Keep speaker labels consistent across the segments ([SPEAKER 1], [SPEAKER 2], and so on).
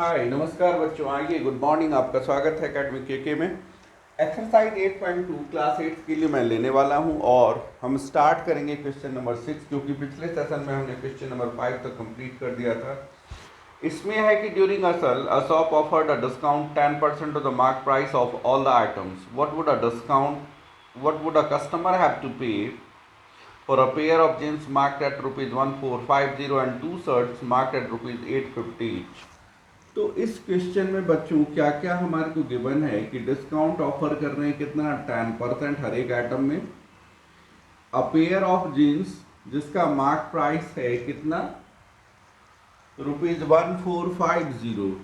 [SPEAKER 1] हाय नमस्कार बच्चों, आइए गुड मॉर्निंग। आपका स्वागत है एकेडमिक केके में। एक्सरसाइज 8.2 क्लास 8 के लिए मैं लेने वाला हूं और हम स्टार्ट करेंगे क्वेश्चन नंबर 6, क्योंकि पिछले सेशन में हमने क्वेश्चन नंबर 5 तक कंप्लीट कर दिया था। इसमें है कि during a sale a shop offered a discount 10% off the mark price of all the items. What would a customer have to pay for a pair of jeans marked at rupees 1450 and two shirts marked at rupees 850 each। तो इस question में बच्चों क्या क्या हमारे को given है कि डिस्काउंट ऑफर कर रहे हैं कितना 10% हर एक आइटम में। अ पेयर ऑफ जीन्स जिसका मार्क प्राइस है कितना रुपीज 1450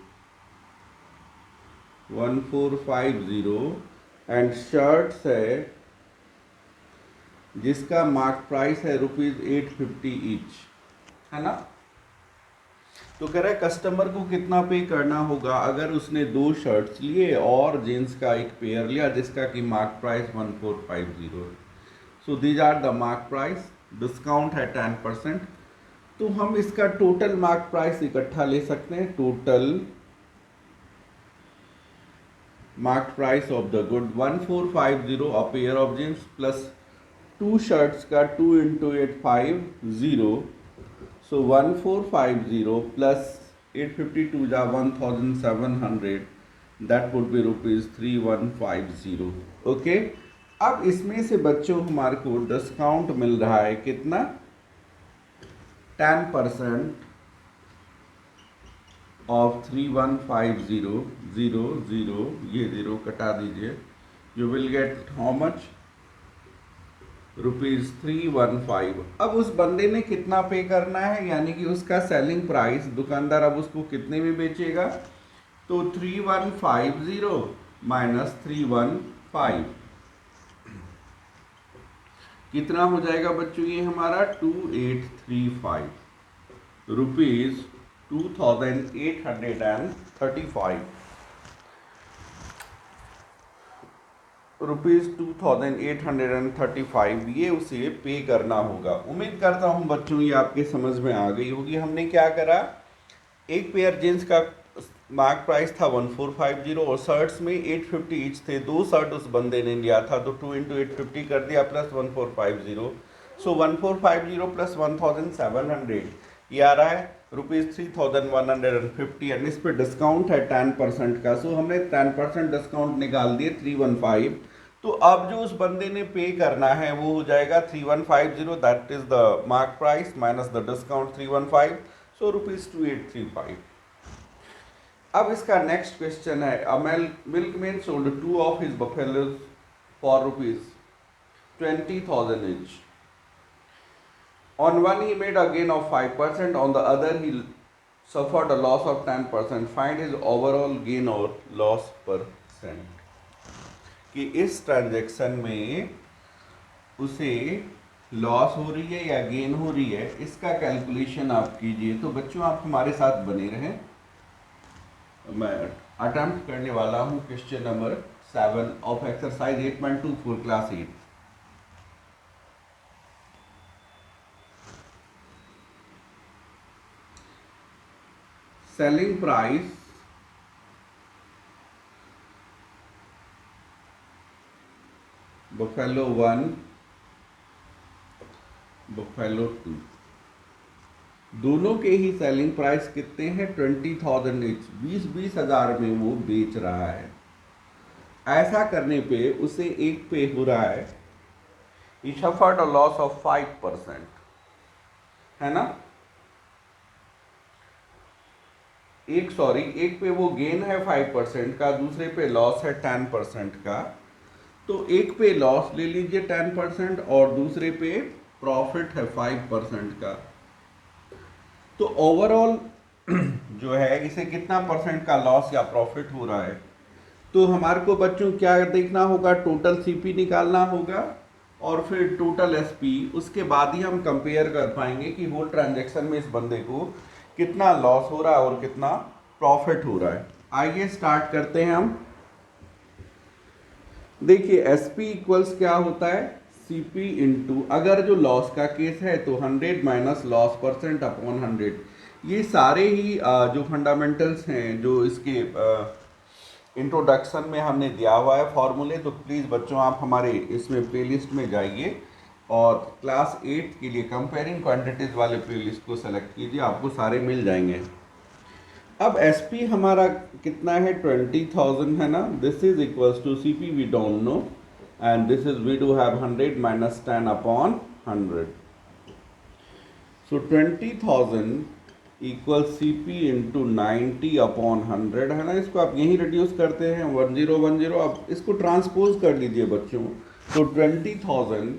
[SPEAKER 1] एंड शर्ट्स है जिसका मार्क प्राइस है रुपीज 850 ईच, है ना। तो कह रहा है कस्टमर को कितना पे करना होगा अगर उसने दो शर्ट्स लिए और जीन्स का एक पेयर लिया जिसका कि mark price 1450। So these are the mark price, discount है 10%। तो हम इसका टोटल मार्क प्राइस इकट्ठा ले सकते हैं। Total mark price of the good 1450 a pair of jeans plus two shirts का 2 इंटू 850। So 1450 plus 852 जा 1700, that would be rupees 3150। Okay, अब इसमें से बच्चों हमारे को डिस्काउंट मिल रहा है कितना 10% ऑफ 3150। जीरो ये जीरो कटा दीजिए, you will get how much rupees 315। अब उस बंदे ने कितना पे करना है, यानी कि उसका सेलिंग प्राइस, दुकानदार अब उसको कितने में बेचेगा। तो 3150 माइनस 315 कितना हो जाएगा बच्चों, ये हमारा 2835 रुपीज 2835 रुपीज 2835 ये उसे पे करना होगा। उम्मीद करता हूँ बच्चों ये आपके समझ में आ गई होगी। हमने क्या करा, एक पेयर जींस का मार्क प्राइस था 1450 और शर्ट्स में 850 ईच थे। दो शर्ट उस बंदे ने लिया था तो 2 इंटू 850 कर दिया प्लस 1450। सो 1450 प्लस 1700 ये आ रहा है रुपीज 3150 एंड इस पर डिस्काउंट है 10% का। सो हमने 10% डिस्काउंट निकाल दिए 315। तो अब जो उस बंदे ने पे करना है वो हो जाएगा 3150, that is the mark price minus the discount 315, so rupees 2835। अब इसका नेक्स्ट क्वेश्चन है, a milkman sold two of his buffaloes for rupees 20,000 each। On one he made a gain of 5%, on the other he suffered a loss of 10%. Find his overall gain or loss percent। कि इस transaction में उसे loss हो रही है या gain हो रही है, इसका कैलकुलेशन आप कीजिए। तो बच्चों आप हमारे साथ बने रहें, मैं अटेम्प्ट करने वाला हूं question number 7 of exercise 8.2 for class 8। Selling price buffalo 1 buffalo 2 दोनों के ही सेलिंग प्राइस कितने हैं 20,000 ईच, 20,000 में वो बेच रहा है। ऐसा करने पे उसे एक पे हो रहा है he suffered a loss of 5%, है ना। एक पे वो गेन है 5% का, दूसरे पे लॉस है 10% का। तो एक पे लॉस ले लीजिए 10% और दूसरे पे प्रॉफिट है 5% का। तो ओवरऑल जो है इसे कितना परसेंट का लॉस या प्रॉफिट हो रहा है। तो हमारे को बच्चों क्या देखना होगा, टोटल सीपी निकालना होगा और फिर टोटल एसपी। उसके बाद ही हम कंपेयर कर पाएंगे कि होल ट्रांजैक्शन में इस बंदे को कितना लॉस हो रहा है और कितना प्रॉफिट हो रहा है। आइए स्टार्ट करते हैं हम। देखिए एसपी इक्वल्स क्या होता है, सीपी इंटू, अगर जो लॉस का केस है तो 100 माइनस लॉस परसेंट अपॉन 100। ये सारे ही जो फंडामेंटल्स हैं जो इसके इंट्रोडक्शन में हमने दिया हुआ है फॉर्मूले, तो प्लीज़ बच्चों आप हमारे इसमें प्लेलिस्ट में जाइए और क्लास 8 के लिए कंपेयरिंग क्वांटिटीज़ वाले प्लेलिस्ट को सेलेक्ट कीजिए, आपको सारे मिल जाएंगे। अब एसपी हमारा कितना है, 20,000 है ना। This is equals to CP we don't know, and this is we do have 100 minus 10 upon 100। So 20,000 equal C P into 90 upon 100 है ना। इसको आप यहीं रिड्यूस करते हैं 1010, अब इसको ट्रांसपोज कर लीजिए बच्चों। तो 20,000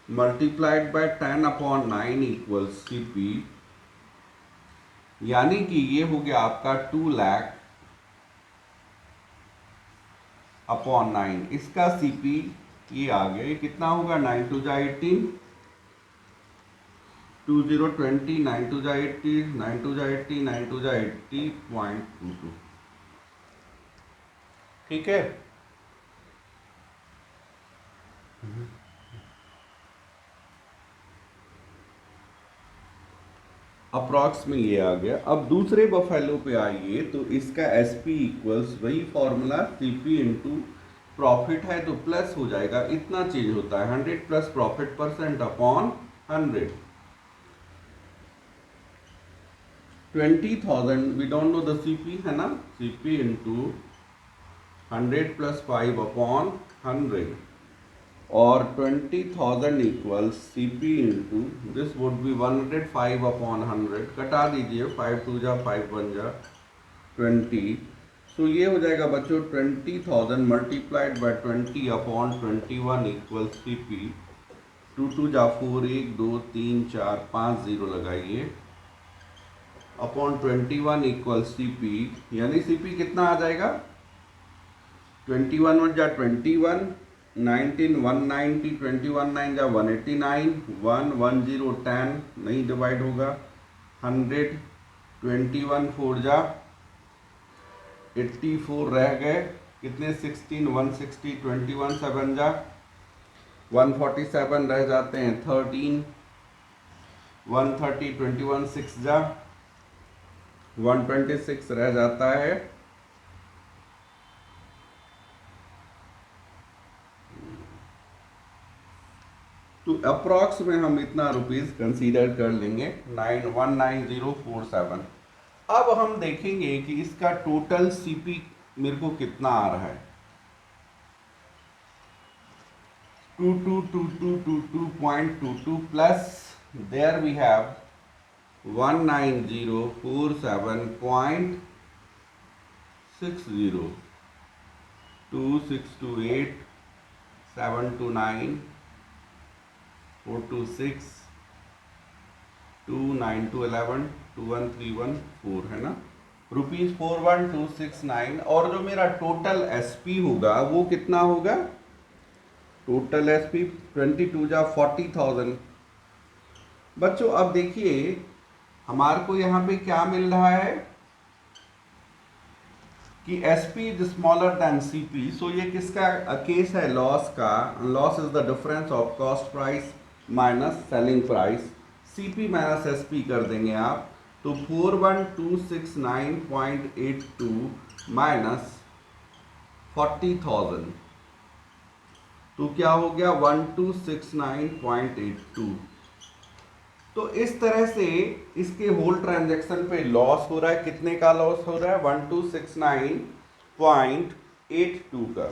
[SPEAKER 1] multiplied by 10 upon 9 equal C P, यानी कि ये हो गया आपका 2 लाख अपॉन 9। इसका सी पी ये आ गया, ये कितना होगा, 9 टू जा 18, 2020, 9 टू जा 80, 9 टू जा 80, 9 टू जा 80.22। ठीक है। अप्रॉक्स में ये आ गया। अब दूसरे बफेलो पे आइए, तो इसका एस पी इक्वल्स वही formula, C P into profit है तो प्लस हो जाएगा, इतना चेंज होता है 100 plus profit percent upon 100। 20,000 we don't know the CP है ना, सीपी इंटू 100 प्लस 5 अपॉन 100, और 20,000 equals C P into this would be 105 upon 100, कटा दीजिए 5 टू जा 5 1 जा 20। सो ये हो जाएगा बच्चों 20,000 multiplied by 20 upon 21 equal C P, 2 two जा 4, 1 2 3 4 5 0 लगाइए, अपॉन 21 इक्वल सी पी, यानी सी पी कितना आ जाएगा, 21 1 जा 21, 19 190, 21 9 जा 189, 1 1 0 10 नहीं डिवाइड होगा, 100 21 4 जा 84 रह गए, कितने 16 160, 21 7 जा 147 रह जाते हैं, 13 130, 21 6 जा 126 रह जाता है, तो अप्रॉक्स में हम इतना रुपीस कंसीडर कर लेंगे 919047। अब हम देखेंगे कि इसका टोटल सीपी मेरे को कितना आ रहा है, 222222.22 प्लस देयर वी हैव 19047.60, 2628 729 426 29211 21314 है ना, ₹412669। और जो मेरा टोटल एसपी होगा वो कितना होगा, टोटल एसपी 22 जा 40,000। बच्चों अब देखिए हमारे को यहाँ पे क्या मिल रहा है कि SP is smaller than CP. So ये किसका केस है, लॉस का। Loss is the difference of cost price minus selling price, CP minus SP कर देंगे आप, तो 41,269.82 माइनस 40,000, तो क्या हो गया 1269.82। तो इस तरह से इसके होल ट्रांजैक्शन पे लॉस हो रहा है, कितने का लॉस हो रहा है, 1269.82 का।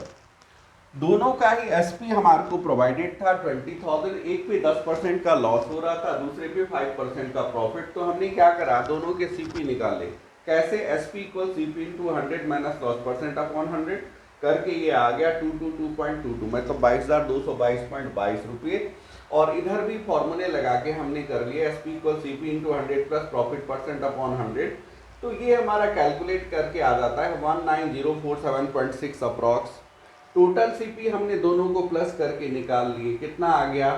[SPEAKER 1] दोनों का ही एसपी हमारे को प्रोवाइडेड था 20,000, एक पे 10% का लॉस हो रहा था, दूसरे पे 5% का प्रॉफिट। तो हमने क्या करा, दोनों के सीपी निकाले, कैसे, SP equal CP into 100 minus loss percent upon 100 करके ये आ गया 222.22, मतलब 22,222.22 रुपये। और इधर भी फॉर्मूले लगा के हमने कर लिया, SP equal CP into 100 plus profit percent upon 100, तो ये हमारा कैलकुलेट करके आ जाता है 19047.6 अप्रॉक्स। टोटल सीपी हमने दोनों को प्लस करके निकाल लिए, कितना आ गया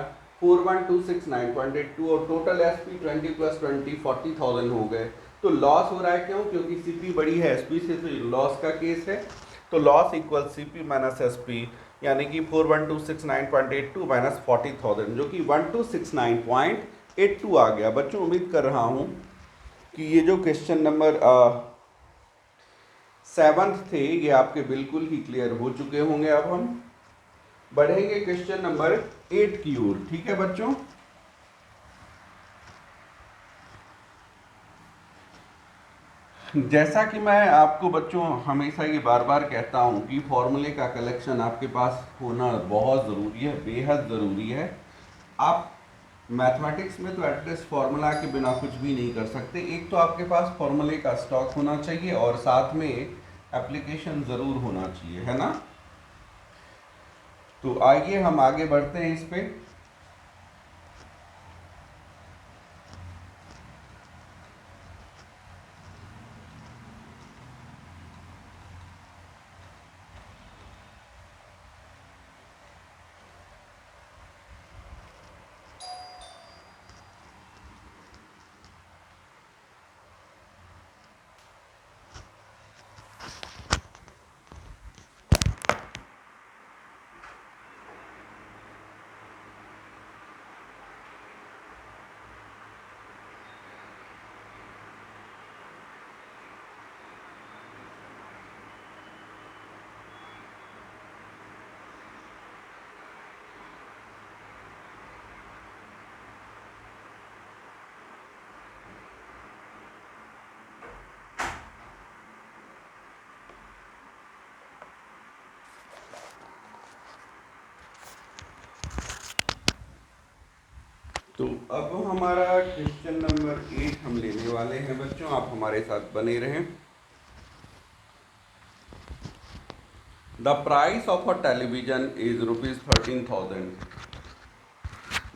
[SPEAKER 1] 41,269.82, और टोटल एसपी 20 प्लस 20 40,000 हो गए। तो लॉस हो रहा है क्यों, क्योंकि सीपी बड़ी है एसपी से, तो लॉस का केस है। तो loss equal CP minus SP, यानी कि 41,269.82 माइनस 40,000, जो कि 1269 82 आ गया बच्चों। उम्मीद कर रहा हूँ कि ये जो क्वेश्चन नंबर 7 थे ये आपके बिल्कुल ही क्लियर हो चुके होंगे। अब हम बढ़ेंगे क्वेश्चन नंबर 8 की ओर। ठीक है बच्चों, जैसा कि मैं आपको बच्चों हमेशा ये बार बार कहता हूँ कि फॉर्मूले का कलेक्शन आपके पास होना बहुत ज़रूरी है, बेहद ज़रूरी है। आप मैथमेटिक्स में तो एटलीस्ट फार्मूला के बिना कुछ भी नहीं कर सकते। एक तो आपके पास फार्मूले का स्टॉक होना चाहिए और साथ में एप्लीकेशन ज़रूर होना चाहिए, है ना। तो आइए हम आगे बढ़ते हैं इस पे। तो अब हमारा क्वेश्चन नंबर 8 हम लेने वाले हैं बच्चों, आप हमारे साथ बने रहें। The price of a television is ₹13,000.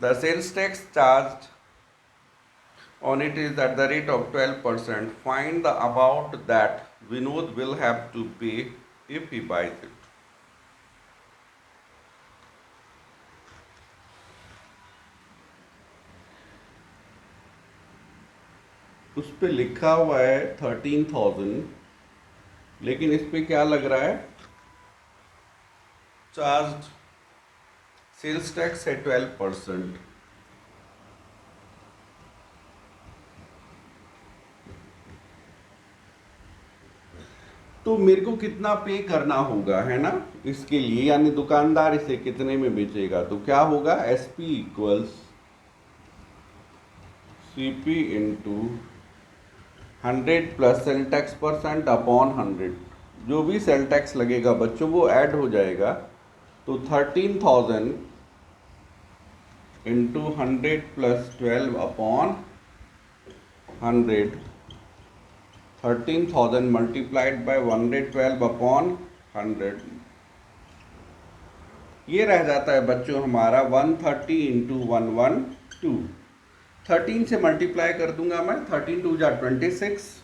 [SPEAKER 1] The sales tax charge on it is at the rate of 12%. Find the amount that Vinod will have to pay if he buys it. उस पे लिखा हुआ है 13,000, लेकिन इस पे क्या लग रहा है, चार्ज सेल्स टैक्स है 12%। तो मेरे को कितना पे करना होगा, है ना, इसके लिए, यानी दुकानदार इसे कितने में बेचेगा। तो क्या होगा, SP equals CP into 100 plus sale tax percent upon 100। जो भी सेल टैक्स लगेगा बच्चों वो ऐड हो जाएगा। तो 13,000 into 100 plus 12 upon 100, 13,000 multiplied by 112 upon 100, ये रह जाता है बच्चों हमारा 130 इंटू 112। 13 से मल्टीप्लाई कर दूंगा मैं, 13 टू जा 26,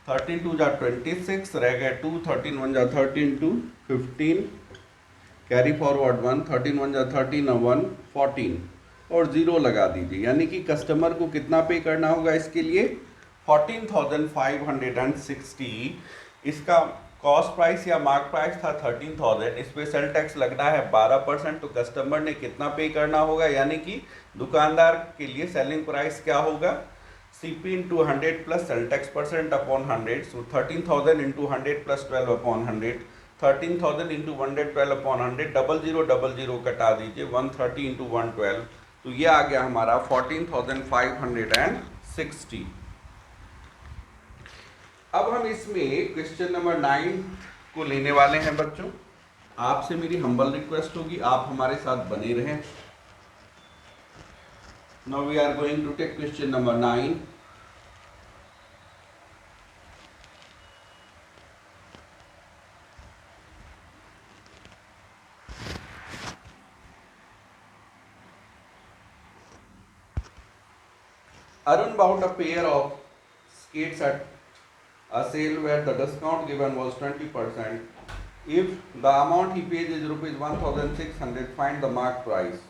[SPEAKER 1] 13 टू जा 26, रह गए 2, 13 1 जा 13 टू 15, कैरी फॉरवर्ड 1, 13 1 जा 13 1 14 और 0 लगा दीजिए। यानी कि कस्टमर को कितना पे करना होगा इसके लिए, 14,560। इसका कॉस्ट प्राइस या मार्क प्राइस था 13,000, इस पे सेल टैक्स लगना है 12%। तो कस्टमर ने कितना पे करना होगा, यानी कि दुकानदार के लिए सेलिंग प्राइस क्या होगा, CP into 100 plus sale tax percent upon 100। सो 13,000 into 100 plus 12 upon 100, 13,000 into 112 upon 100, 0000 कटा दीजिए, 130 इंटू 112, तो ये आ गया हमारा 14,560। अब हम इसमें क्वेश्चन नंबर 9 को लेने वाले हैं बच्चों। आपसे मेरी हम्बल रिक्वेस्ट होगी आप हमारे साथ बने रहें। Now we are going to take question number 9। Arun bought a pair of skates at a sale where the discount given was 20%. If the amount he pays is ₹1,600, find the mark price.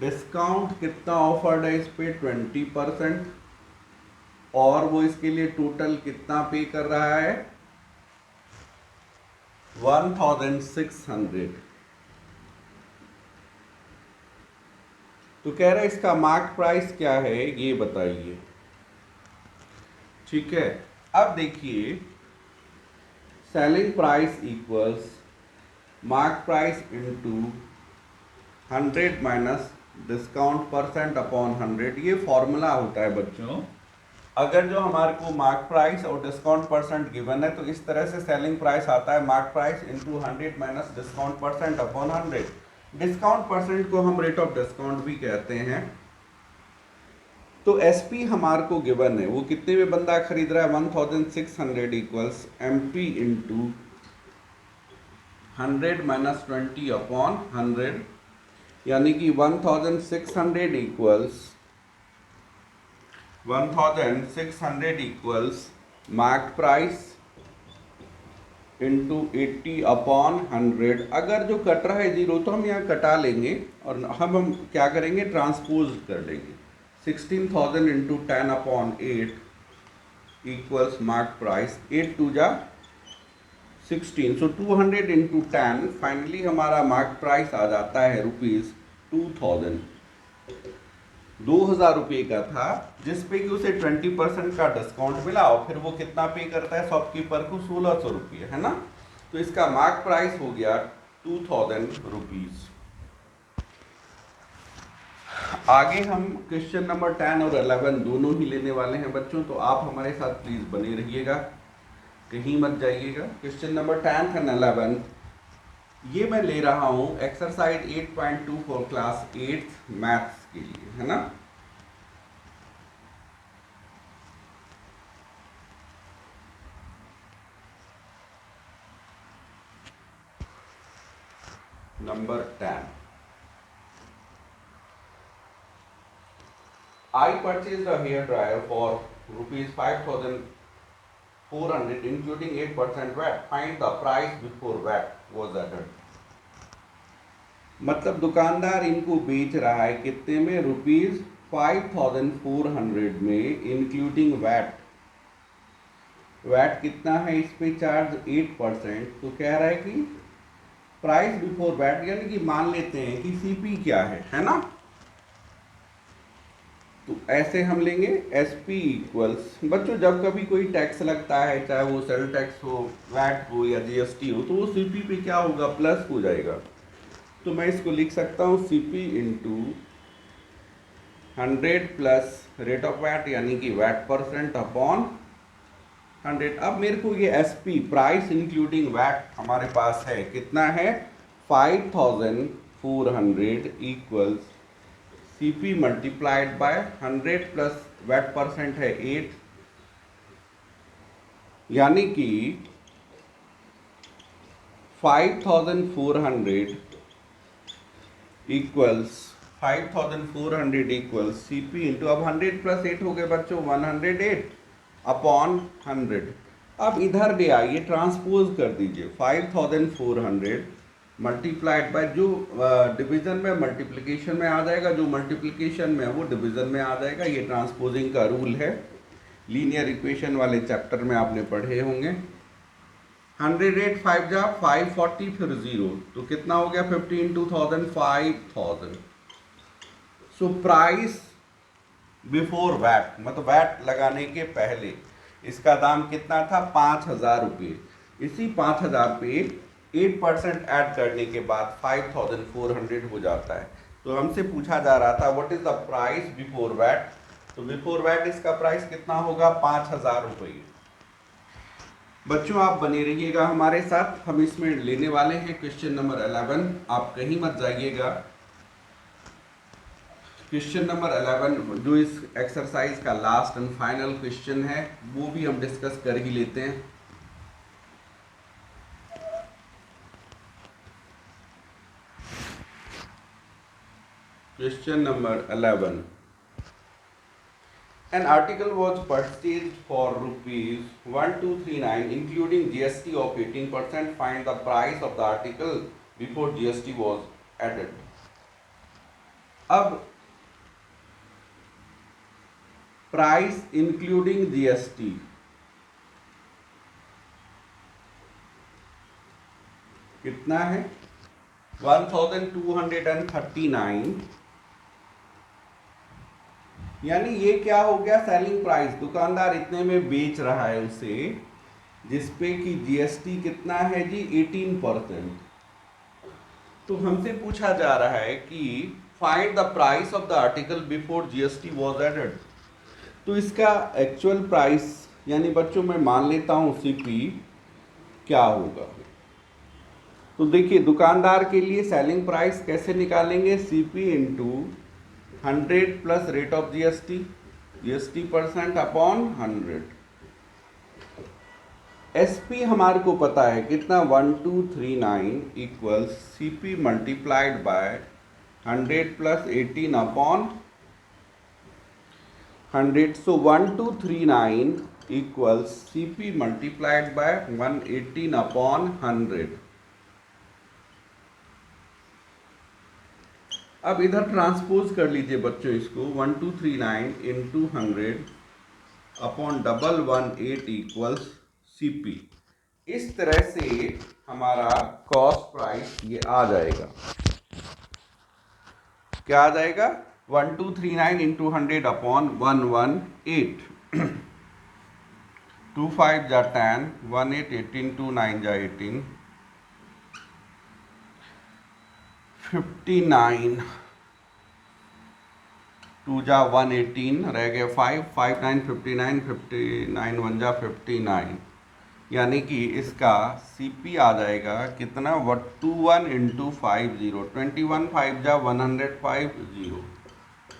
[SPEAKER 1] Discount कितना offered है इस पे, 20%, और वो इसके लिए total कितना पे कर रहा है, 1,600। तो कह रहा है इसका मार्क प्राइस क्या है ये बताइए। ठीक है, अब देखिए selling price equals mark price into 100 minus discount percent upon 100। ये फॉर्मूला होता है बच्चों, अगर जो हमारे को मार्क प्राइस और डिस्काउंट परसेंट गिवन है तो इस तरह से सेलिंग प्राइस आता है mark price into 100 minus discount percent upon 100। Discount percent को हम रेट ऑफ डिस्काउंट भी कहते हैं। तो एसपी हमारे को गिवन है, वो कितने में बंदा खरीद रहा है 1600 equals MP into 100 minus 20 upon 100, यानी कि 1600 equals mark price into 80 upon 100। अगर जो कट रहा है जीरो तो हम यहाँ कटा लेंगे और हम क्या करेंगे, ट्रांसपोज कर लेंगे। 16,000 into 10 upon 8 equals mark price, 8 two जा 16, सो 200 इंटू 10, फाइनली हमारा मार्क प्राइस आ जाता है ₹2000। 2000 रुपये का था, जिस पे कि उसे 20% का डिस्काउंट मिला और फिर वो कितना पे करता है शॉपकीपर को, 1600 रुपये, है ना। तो इसका मार्क प्राइस हो गया 2000 रुपीज। आगे हम क्वेश्चन नंबर 10 और 11 दोनों ही लेने वाले हैं बच्चों, तो आप हमारे साथ प्लीज बने रहिएगा, कहीं मत जाइएगा। क्वेश्चन नंबर 10 एंड 11 ये मैं ले रहा हूं एक्सरसाइज 8.2 फॉर क्लास 8 मैथ्स के लिए, है ना। Number 10, I purchased a hair dryer for ₹5,400 including 8% VAT. Find the price before VAT was added. मतलब दुकानदार इनको बेच रहा है कितने में, ₹5,400 में इंक्लूडिंग वैट। वैट कितना है इस पे चार्ज, 8%। तो कह रहा है कि प्राइस बिफोर वैट, यानी कि मान लेते हैं कि सीपी क्या है ना। तो ऐसे हम लेंगे एसपी इक्वल्स, बच्चों जब कभी कोई टैक्स लगता है, चाहे वो सेल टैक्स हो, वैट हो या जीएसटी हो, तो वो सीपी पे क्या होगा, प्लस हो जाएगा। तो मैं इसको लिख सकता हूँ CP into 100 plus rate of VAT, यानी कि वैट परसेंट अपॉन 100। अब मेरे को ये एसपी प्राइस इंक्लूडिंग वैट हमारे पास है, कितना है 5400 equals CP multiplied by 100 plus VAT percent है 8, यानी कि 5400 इक्वल्स सीपी इंटू, अब 100 प्लस 8 हो गए बच्चों 108 अपॉन 100। अब इधर ले आइए, ट्रांसपोज कर दीजिए 5400 मल्टीप्लाइड बाय, जो डिवीजन में मल्टीप्लिकेशन में आ जाएगा, जो मल्टीप्लिकेशन में वो डिवीजन में आ जाएगा। ये ट्रांसपोजिंग का रूल है, लीनियर इक्वेशन वाले चैप्टर में आपने पढ़े होंगे। 108 5 जा 540 फिर 0, तो कितना हो गया 50 into 1000 5000। So price before VAT, मतलब वैट लगाने के पहले इसका दाम कितना था 5000 रुपये। इसी 5000 पे 8% ऐड करने के बाद 5400 हो जाता है। तो हमसे पूछा जा रहा था what is the price before VAT, तो बिफोर वैट इसका प्राइस कितना होगा 5000 रुपये। बच्चों आप बने रहिएगा हमारे साथ, हम इसमें लेने वाले हैं क्वेश्चन नंबर 11, आप कहीं मत जाइएगा। क्वेश्चन नंबर 11 जो इस एक्सरसाइज का लास्ट एंड फाइनल क्वेश्चन है, वो भी हम डिस्कस कर ही लेते हैं। Question number 11. An article was purchased for ₹1239 including GST of 18%. Find the price of the article before GST was added. अब प्राइस इंक्लूडिंग GST कितना है 1239 यानी ये क्या हो गया, सेलिंग प्राइस, दुकानदार इतने में बेच रहा है उसे, जिसपे कि जीएसटी कितना है जी, 18%। तो हमसे पूछा जा रहा है कि find the price of the article before GST was added. तो इसका एक्चुअल प्राइस, यानी बच्चों मैं मान लेता हूं सीपी क्या होगा। तो देखिए दुकानदार के लिए सेलिंग प्राइस कैसे निकालेंगे, CP into 100 plus rate of GST, GST percent upon 100। SP हमारे को पता है कितना, 1239 equal CP multiplied by 100 plus 18 upon 100। So 1239 equal CP multiplied bye 118 upon 100। अब इधर ट्रांसपोज कर लीजिए बच्चों इसको, 1239 इंटू 100 अपॉन 118 इक्वल्स सीपी। इस तरह से हमारा कॉस्ट प्राइस ये आ जाएगा, क्या आ जाएगा, 1239 इंटू 100 अपॉन 118। 2 5 जा 10, 1 8 18, 2 9 जा 18, 59, 2 जा 118, रह गए 5, 5 9 59, 59 1 जा 59। यानी कि इसका सीपी आ जाएगा कितना, 21 इंटू 50, 21 5 जा 150।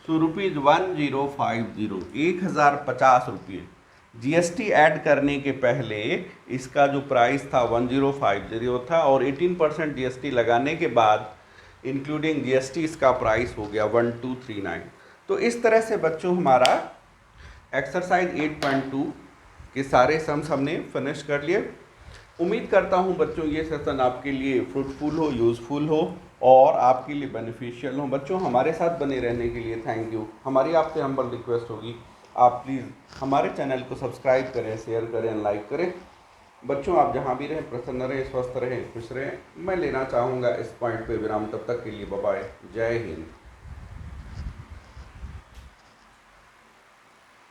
[SPEAKER 1] तो ₹1050, 1050 रुपये। जीएसटी ऐड करने के पहले इसका जो प्राइस था 1050 था, और 18% जीएसटी लगाने के बाद इंक्लूडिंग जीएसटी इसका प्राइस हो गया 1239। तो इस तरह से बच्चों हमारा एक्सरसाइज 8.2 के सारे सम्स हमने फिनिश कर लिए। उम्मीद करता हूँ बच्चों ये सेशन आपके लिए फ्रूटफुल हो, यूज़फुल हो और आपके लिए बेनिफिशियल हो। बच्चों हमारे साथ बने रहने के लिए थैंक यू। हमारी आपसे हम्बल रिक्वेस्ट होगी, आप प्लीज़ हमारे चैनल को सब्सक्राइब करें, शेयर करें, लाइक करें। बच्चों आप जहाँ भी रहें प्रसन्न रहें, स्वस्थ रहें, खुश रहें। मैं लेना चाहूँगा इस पॉइंट पे विराम, तब तक के लिए बाय बाय, जय हिंद।